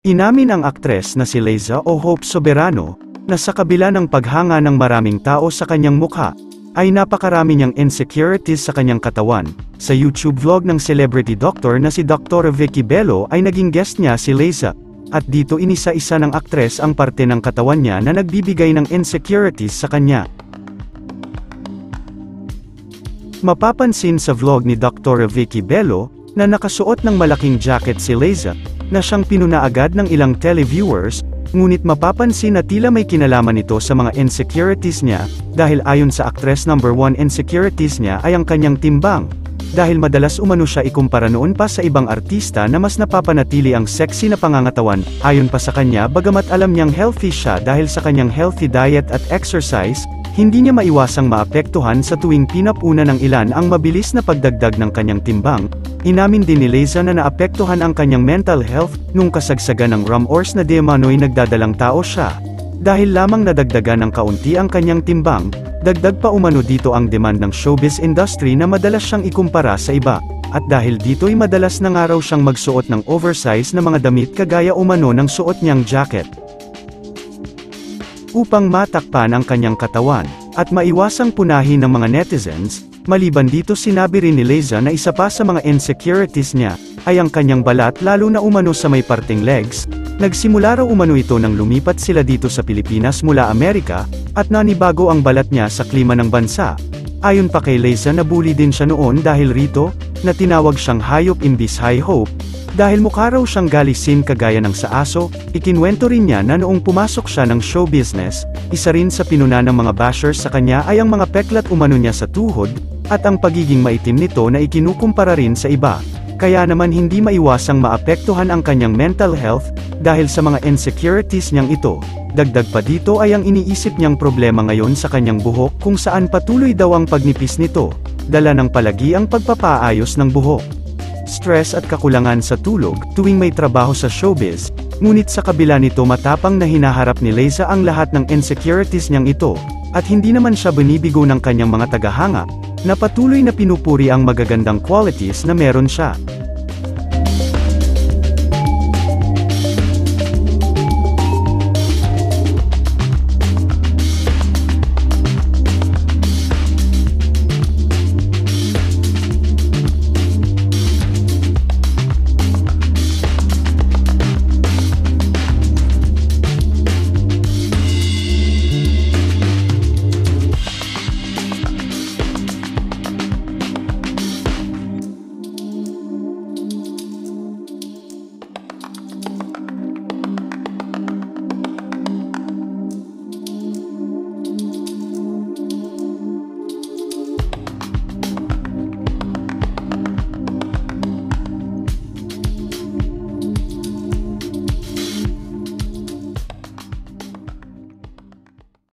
Inamin ang aktres na si Liza o Hope Soberano, na sa kabila ng paghanga ng maraming tao sa kanyang mukha, ay napakarami niyang insecurities sa kanyang katawan. Sa YouTube vlog ng celebrity doctor na si Dr. Vicky Bello ay naging guest niya si Liza, at dito inisa-isa ng aktres ang parte ng katawan niya na nagbibigay ng insecurities sa kanya. Mapapansin sa vlog ni Dr. Vicky Bello, na nakasuot ng malaking jacket si Liza, na siyang pinuna agad ng ilang televiewers, ngunit mapapansin na tila may kinalaman ito sa mga insecurities niya, dahil ayon sa actress number 1 insecurities niya ay ang kanyang timbang. Dahil madalas umano siya ikumpara noon pa sa ibang artista na mas napapanatili ang sexy na pangangatawan, ayon pa sa kanya bagamat alam niyang healthy siya dahil sa kanyang healthy diet at exercise, hindi niya maiwasang maapektuhan sa tuwing pinapuna ng ilan ang mabilis na pagdagdag ng kanyang timbang. Inamin din ni Liza na naapektuhan ang kanyang mental health, nung kasagsagan ng rumors na di umano'y nagdadalang tao siya. Dahil lamang nadagdagan ng kaunti ang kanyang timbang, dagdag pa umano dito ang demand ng showbiz industry na madalas siyang ikumpara sa iba. At dahil dito'y madalas na nga raw siyang magsuot ng oversize na mga damit kagaya umano ng suot niyang jacket, upang matakpan ang kanyang katawan, at maiwasang punahin ng mga netizens. Maliban dito sinabi rin ni Liza na isa pa sa mga insecurities niya, ay ang kanyang balat lalo na umano sa may parting legs. Nagsimula raw umano ito nang lumipat sila dito sa Pilipinas mula Amerika, at nanibago ang balat niya sa klima ng bansa. Ayon pa kay Liza nabully din siya noon dahil rito, na tinawag siyang hayop imbis high hope, dahil mukha raw siyang galisin kagaya ng sa aso. Ikinwento rin niya na noong pumasok siya ng show business, isa rin sa pinuna ng mga bashers sa kanya ay ang mga peklat umano niya sa tuhod, at ang pagiging maitim nito na ikinukumpara rin sa iba. Kaya naman hindi maiwasang maapektuhan ang kanyang mental health, dahil sa mga insecurities niyang ito. Dagdag pa dito ay ang iniisip niyang problema ngayon sa kanyang buhok kung saan patuloy daw ang pagnipis nito, dala ng palagi ang pagpapaayos ng buhok. Stress at kakulangan sa tulog, tuwing may trabaho sa showbiz, ngunit sa kabila nito matapang na hinaharap ni Liza ang lahat ng insecurities niyang ito, at hindi naman siya binibigo ng kanyang mga tagahanga, na patuloy na pinupuri ang magagandang qualities na meron siya.